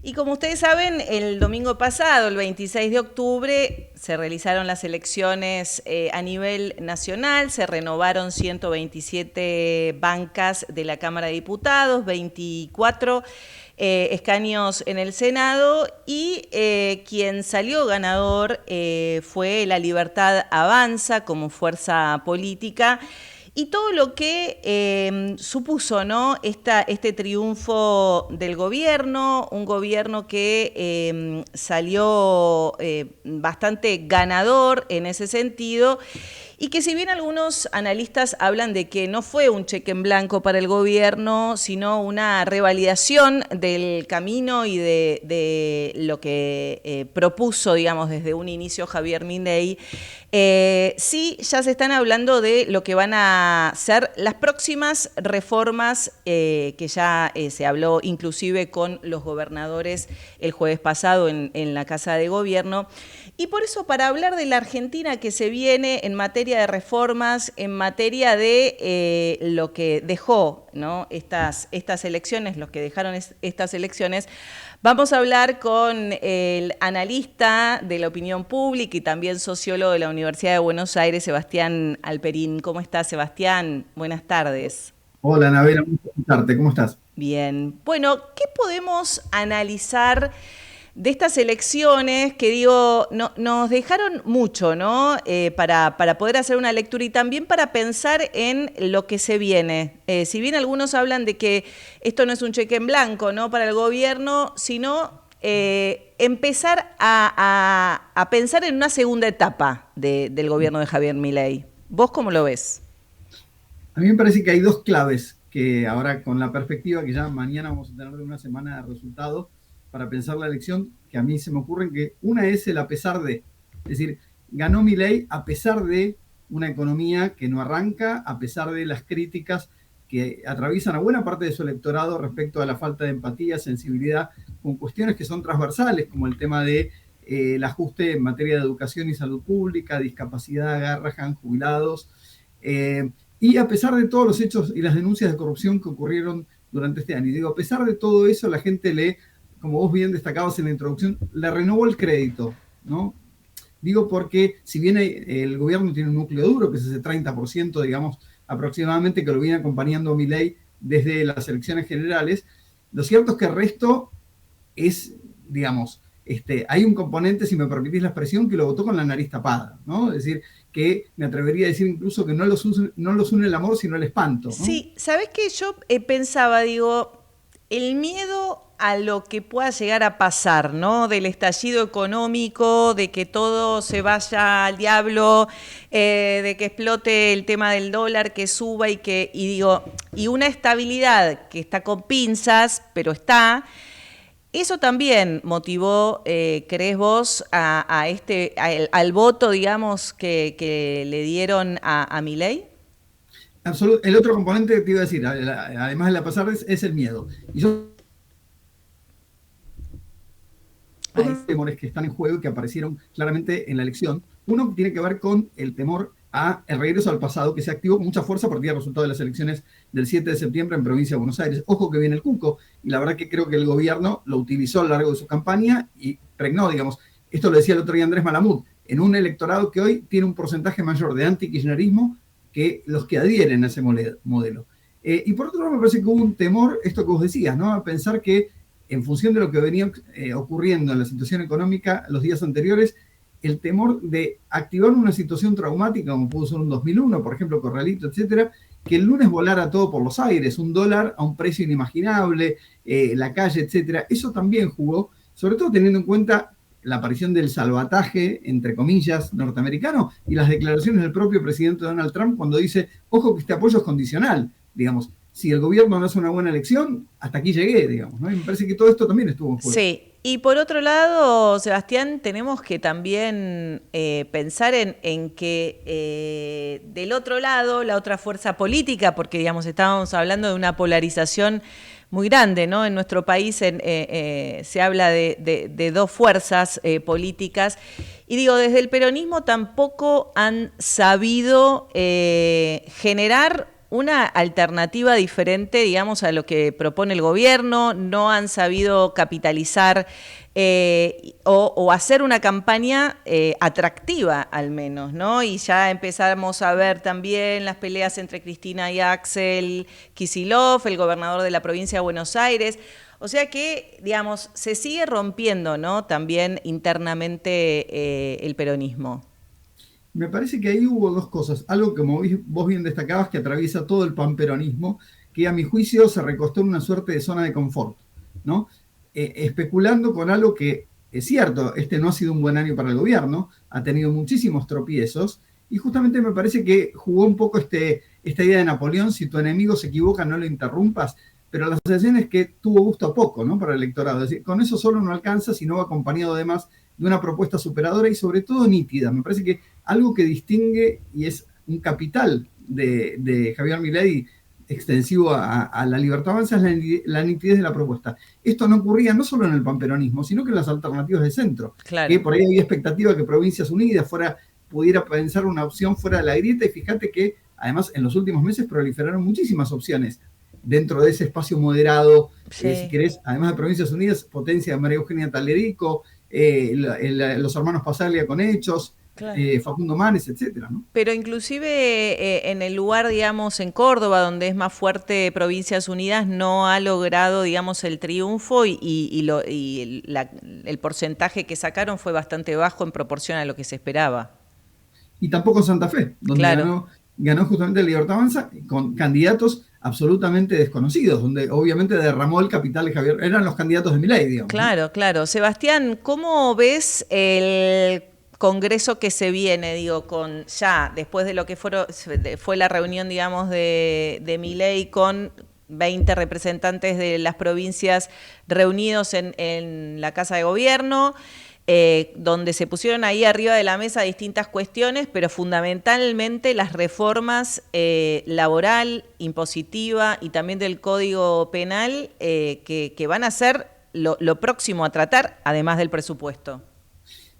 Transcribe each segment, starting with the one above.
Y como ustedes saben, el domingo pasado, el 26 de octubre, se realizaron las elecciones a nivel nacional, se renovaron 127 bancas de la Cámara de Diputados, 24 escaños en el Senado y quien salió ganador fue La Libertad Avanza como fuerza política. Y todo lo que supuso, ¿no? Este triunfo del gobierno, un gobierno que salió bastante ganador en ese sentido, y que si bien algunos analistas hablan de que no fue un cheque en blanco para el gobierno, sino una revalidación del camino y de lo que propuso, digamos, desde un inicio Javier Milei, sí ya se están hablando de lo que van a ser las próximas reformas que ya se habló inclusive con los gobernadores el jueves pasado en la Casa de Gobierno. Y por eso, para hablar de la Argentina que se viene en materia de reformas, en materia de lo que dejó, ¿no? estas elecciones, los que dejaron estas elecciones, vamos a hablar con el analista de la opinión pública y también sociólogo de la Universidad de Buenos Aires, Sebastián Alperín. ¿Cómo estás, Sebastián? Buenas tardes. Hola, Anabela, un gusto escucharte. ¿Cómo estás? Bien. Bueno, ¿qué podemos analizar de estas elecciones que digo, no, nos dejaron mucho, ¿no? Para poder hacer una lectura y también para pensar en lo que se viene. Si bien algunos hablan de que esto no es un cheque en blanco, ¿no? Para el gobierno, sino empezar a pensar en una segunda etapa del gobierno de Javier Milei. ¿Vos cómo lo ves? A mí me parece que hay dos claves que ahora con la perspectiva que ya mañana vamos a tener de una semana de resultados para pensar la elección, que a mí se me ocurren que una es el a pesar de, es decir, ganó Milei a pesar de una economía que no arranca, a pesar de las críticas que atraviesan a buena parte de su electorado respecto a la falta de empatía, sensibilidad con cuestiones que son transversales, como el tema de el ajuste en materia de educación y salud pública, discapacidad, Garrahan, jubilados, y a pesar de todos los hechos y las denuncias de corrupción que ocurrieron durante este año. Y digo, a pesar de todo eso, la gente le, como vos bien destacabas en la introducción, le renovó el crédito, ¿no? Digo porque si bien el gobierno tiene un núcleo duro, que es ese 30%, digamos, aproximadamente, que lo viene acompañando Milei desde las elecciones generales, lo cierto es que el resto es, digamos, hay un componente, si me permitís la expresión, que lo votó con la nariz tapada, ¿no? Es decir, que me atrevería a decir incluso que no los une el amor, sino el espanto, ¿no? Sí, ¿sabés qué? Yo pensaba, digo, el miedo a lo que pueda llegar a pasar, ¿no? Del estallido económico, de que todo se vaya al diablo, de que explote el tema del dólar, que suba y digo, y una estabilidad que está con pinzas, pero está. Eso también motivó, ¿crees vos, al voto, digamos, que le dieron a Milei? El otro componente que te iba a decir, además de la pasada, es el miedo. Y yo Ay, otros temores que están en juego y que aparecieron claramente en la elección. Uno tiene que ver con el temor a el regreso al pasado, que se activó con mucha fuerza a partir del resultado de las elecciones del 7 de septiembre en provincia de Buenos Aires. Ojo que viene el cuco, y la verdad que creo que el gobierno lo utilizó a lo largo de su campaña y pregnó, digamos, esto lo decía el otro día Andrés Malamud, en un electorado que hoy tiene un porcentaje mayor de anti-kirchnerismo que los que adhieren a ese modelo. Y por otro lado, me parece que hubo un temor, esto que vos decías, ¿no? A pensar que en función de lo que venía ocurriendo en la situación económica los días anteriores, el temor de activar una situación traumática, como pudo ser un 2001, por ejemplo, Corralito, etcétera, que el lunes volara todo por los aires, un dólar a un precio inimaginable, la calle, etcétera. Eso también jugó, sobre todo teniendo en cuenta la aparición del salvataje, entre comillas, norteamericano y las declaraciones del propio presidente Donald Trump cuando dice, ojo que este apoyo es condicional, digamos, si el gobierno no hace una buena elección, hasta aquí llegué, digamos, ¿no? Y me parece que todo esto también estuvo en juego. sí, y por otro lado, Sebastián, tenemos que también pensar en que del otro lado, la otra fuerza política, porque digamos estábamos hablando de una polarización muy grande, ¿no? En nuestro país se habla de dos fuerzas políticas y digo, desde el peronismo tampoco han sabido generar una alternativa diferente, digamos, a lo que propone el gobierno, no han sabido capitalizar o hacer una campaña atractiva al menos, ¿no? Y ya empezamos a ver también las peleas entre Cristina y Axel Kicillof, el gobernador de la provincia de Buenos Aires. O sea que, digamos, se sigue rompiendo, ¿no? También internamente el peronismo. Me parece que ahí hubo dos cosas. Algo que como vos bien destacabas, que atraviesa todo el panperonismo, que a mi juicio se recostó en una suerte de zona de confort, ¿no? Especulando con algo que es cierto, este no ha sido un buen año para el gobierno, ha tenido muchísimos tropiezos, y justamente me parece que jugó un poco esta idea de Napoleón: si tu enemigo se equivoca, no lo interrumpas, pero la sensación es que tuvo gusto a poco, ¿no? Para el electorado. Es decir, con eso solo no alcanza, sino va acompañado además de una propuesta superadora y sobre todo nítida. Me parece que algo que distingue y es un capital de Javier Milei extensivo a la Libertad Avanza es la nitidez de la propuesta. Esto no ocurría no solo en el panperonismo, sino que en las alternativas de centro. Claro. Que por ahí había expectativa que Provincias Unidas pudiera pensar una opción fuera de la grieta, y fíjate que además en los últimos meses proliferaron muchísimas opciones dentro de ese espacio moderado, sí. Si querés, además de Provincias Unidas, potencia de María Eugenia Talerico, los hermanos Pasaglia con Hechos, claro. Facundo Manes, etcétera, ¿no? Pero inclusive en el lugar, digamos, en Córdoba, donde es más fuerte Provincias Unidas, no ha logrado, digamos, el triunfo y el porcentaje que sacaron fue bastante bajo en proporción a lo que se esperaba. Y tampoco Santa Fe, donde claro. ganó justamente la Libertad Avanza con candidatos absolutamente desconocidos, donde obviamente derramó el capital de Javier. Eran los candidatos de Milei, digamos. Claro, ¿no? Claro. Sebastián, ¿cómo ves el Congreso que se viene, digo, con ya después de lo que fue la reunión, digamos, de Milei con 20 representantes de las provincias reunidos en la Casa de Gobierno, donde se pusieron ahí arriba de la mesa distintas cuestiones, pero fundamentalmente las reformas laboral, impositiva y también del Código Penal que van a ser lo próximo a tratar, además del presupuesto?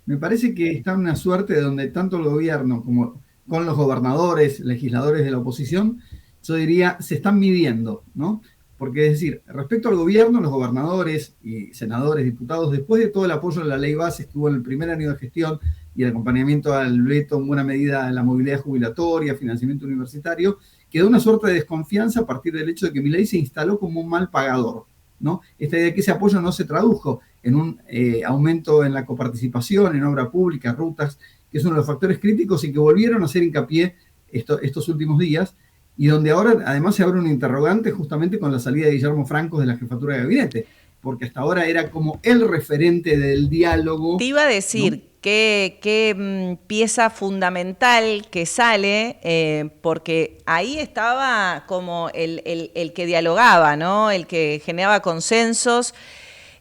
Me parece que está en una suerte donde tanto el gobierno como con los gobernadores, legisladores de la oposición, yo diría, se están midiendo, ¿no? Porque es decir, respecto al gobierno, los gobernadores y senadores, diputados, después de todo el apoyo de la ley base, estuvo en el primer año de gestión y el acompañamiento al veto en buena medida en la movilidad jubilatoria, financiamiento universitario, quedó una suerte de desconfianza a partir del hecho de que Milei se instaló como un mal pagador, ¿no? Esta idea de que ese apoyo no se tradujo en un aumento en la coparticipación, en obra pública, rutas, que es uno de los factores críticos y que volvieron a hacer hincapié estos últimos días, y donde ahora además se abre un interrogante justamente con la salida de Guillermo Francos de la jefatura de gabinete, porque hasta ahora era como el referente del diálogo. Te iba a decir, ¿no? qué pieza fundamental que sale, porque ahí estaba como el que dialogaba, ¿no? El que generaba consensos.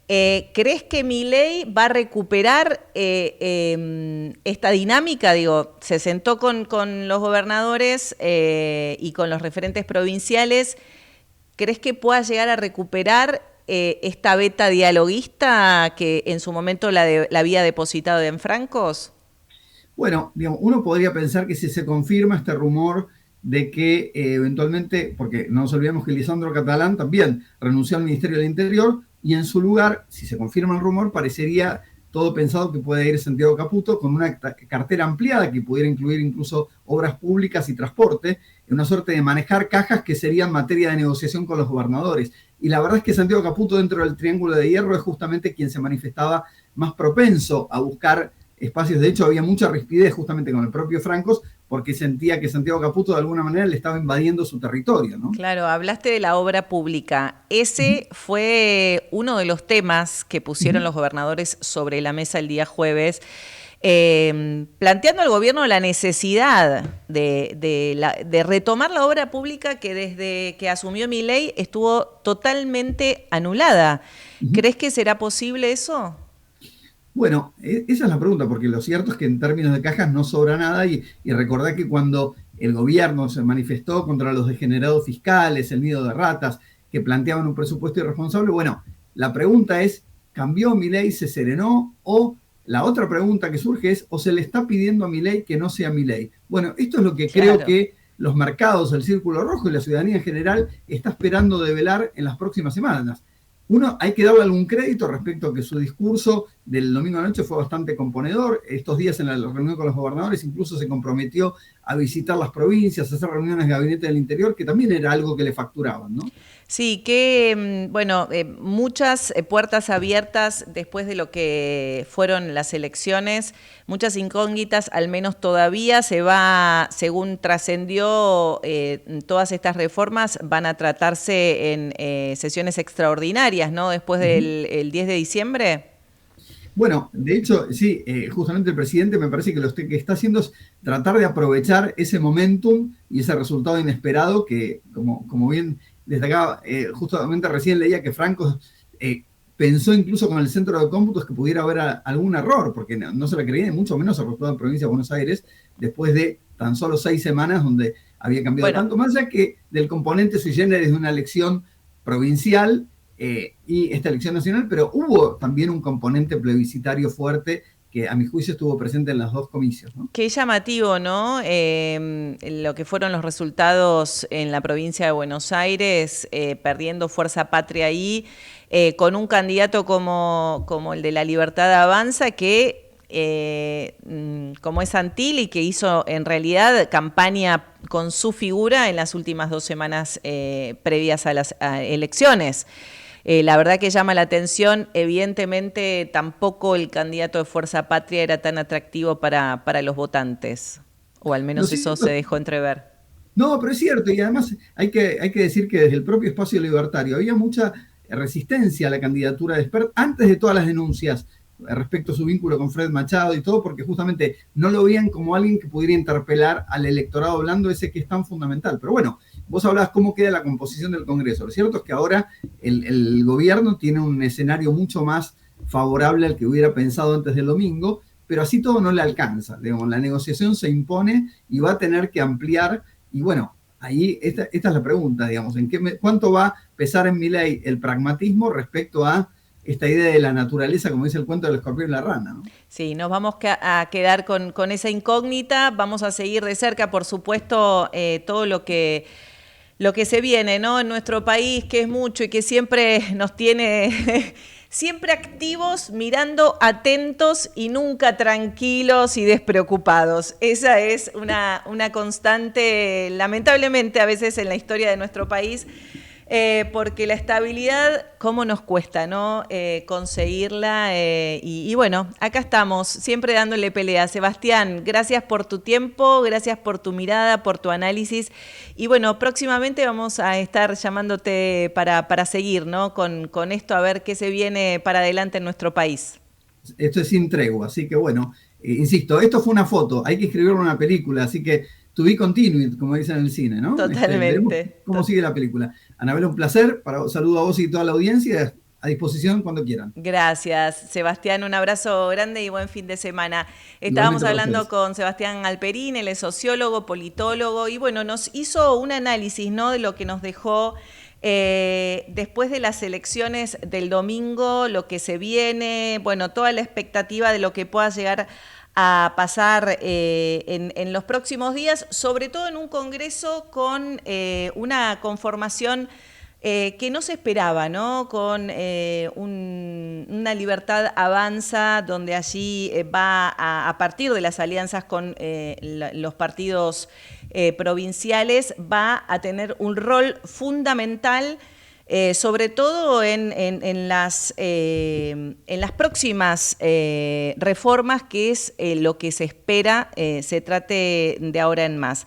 ¿Crees que Milei va a recuperar esta dinámica? Digo, se sentó con los gobernadores y con los referentes provinciales. ¿Crees que pueda llegar a recuperar esta beta dialoguista que en su momento la había depositado en Francos? Bueno, digamos, uno podría pensar que si se confirma este rumor de que eventualmente, porque no nos olvidemos que Lisandro Catalán también renunció al Ministerio del Interior, y en su lugar, si se confirma el rumor, parecería todo pensado que puede ir Santiago Caputo con una cartera ampliada que pudiera incluir incluso obras públicas y transporte, en una suerte de manejar cajas que serían materia de negociación con los gobernadores. Y la verdad es que Santiago Caputo, dentro del Triángulo de Hierro, es justamente quien se manifestaba más propenso a buscar espacios. De hecho, había mucha rispidez justamente con el propio Francos, porque sentía que Santiago Caputo de alguna manera le estaba invadiendo su territorio, ¿no? Claro, hablaste de la obra pública. Ese fue uno de los temas que pusieron los gobernadores sobre la mesa el día jueves, planteando al gobierno la necesidad de retomar la obra pública que desde que asumió Milei estuvo totalmente anulada. ¿Crees que será posible eso? Bueno, esa es la pregunta, porque lo cierto es que en términos de cajas no sobra nada, y recordad que cuando el gobierno se manifestó contra los degenerados fiscales, el nido de ratas, que planteaban un presupuesto irresponsable, bueno, la pregunta es, ¿cambió Milei, se serenó? O la otra pregunta que surge es, ¿o se le está pidiendo a Milei que no sea Milei? Bueno, esto es lo que creo que los mercados, el círculo rojo y la ciudadanía en general está esperando develar en las próximas semanas. Uno, hay que darle algún crédito respecto a que su discurso del domingo anoche fue bastante componedor. Estos días en la reunión con los gobernadores incluso se comprometió a visitar las provincias, a hacer reuniones de gabinete del interior, que también era algo que le facturaban, ¿no? Sí, que bueno, muchas puertas abiertas después de lo que fueron las elecciones, muchas incógnitas, al menos todavía se va, según trascendió, todas estas reformas van a tratarse en sesiones extraordinarias, ¿no? Después del el 10 de diciembre. Bueno, de hecho, sí, justamente el presidente me parece que lo que está haciendo es tratar de aprovechar ese momentum y ese resultado inesperado que, como bien destacaba, justamente recién leía que Franco pensó incluso con el centro de cómputos que pudiera haber algún error, porque no se la creía, y mucho menos el resultado de la provincia de Buenos Aires, después de tan solo 6 semanas donde había cambiado tanto, más allá que del componente sui generis de una elección provincial, y esta elección nacional, pero hubo también un componente plebiscitario fuerte que a mi juicio estuvo presente en los dos comicios, ¿no? Qué llamativo, ¿no? Lo que fueron los resultados en la provincia de Buenos Aires, perdiendo Fuerza Patria ahí, con un candidato como el de La Libertad Avanza, que como es Santilli, que hizo en realidad campaña con su figura en las últimas 2 semanas previas a las elecciones. La verdad que llama la atención, evidentemente tampoco el candidato de Fuerza Patria era tan atractivo para los votantes, o al menos eso se dejó entrever. No, pero es cierto, y además hay que decir que desde el propio espacio libertario había mucha resistencia a la candidatura de Espert antes de todas las denuncias respecto a su vínculo con Fred Machado y todo, porque justamente no lo veían como alguien que pudiera interpelar al electorado blando ese que es tan fundamental. Pero bueno, vos hablabas cómo queda la composición del Congreso. Lo cierto es que ahora el gobierno tiene un escenario mucho más favorable al que hubiera pensado antes del domingo, pero así todo no le alcanza. Digamos, la negociación se impone y va a tener que ampliar. Y bueno, ahí esta es la pregunta, digamos, ¿cuánto va a pesar en Milei el pragmatismo respecto a esta idea de la naturaleza, como dice el cuento del escorpión y la rana, ¿no? Sí, nos vamos a quedar con esa incógnita, vamos a seguir de cerca, por supuesto, todo lo que se viene, ¿no? En nuestro país, que es mucho y que siempre nos tiene siempre activos, mirando, atentos y nunca tranquilos y despreocupados. Esa es una constante, lamentablemente, a veces en la historia de nuestro país, porque la estabilidad, ¿cómo nos cuesta, no? Conseguirla. Y bueno, acá estamos, siempre dándole pelea. Sebastián, gracias por tu tiempo, gracias por tu mirada, por tu análisis. Y bueno, próximamente vamos a estar llamándote para seguir, ¿no? Con esto, a ver qué se viene para adelante en nuestro país. Esto es sin tregua, así que bueno, insisto, esto fue una foto, hay que escribir una película, así que to be continued, como dicen en el cine, ¿no? Totalmente. ¿Cómo sigue la película? Anabela, un placer, saludo a vos y toda la audiencia, a disposición cuando quieran. Gracias, Sebastián, un abrazo grande y buen fin de semana. Estábamos hablando con Sebastián Alperín, él es sociólogo, politólogo, y bueno, nos hizo un análisis, ¿no?, de lo que nos dejó después de las elecciones del domingo, lo que se viene, bueno, toda la expectativa de lo que pueda llegar a pasar en los próximos días, sobre todo en un Congreso con una conformación que no se esperaba, ¿no? Con una Libertad Avanza, donde allí va a partir de las alianzas con los partidos provinciales, va a tener un rol fundamental, sobre todo en las próximas reformas, que es lo que se espera se trate de ahora en más.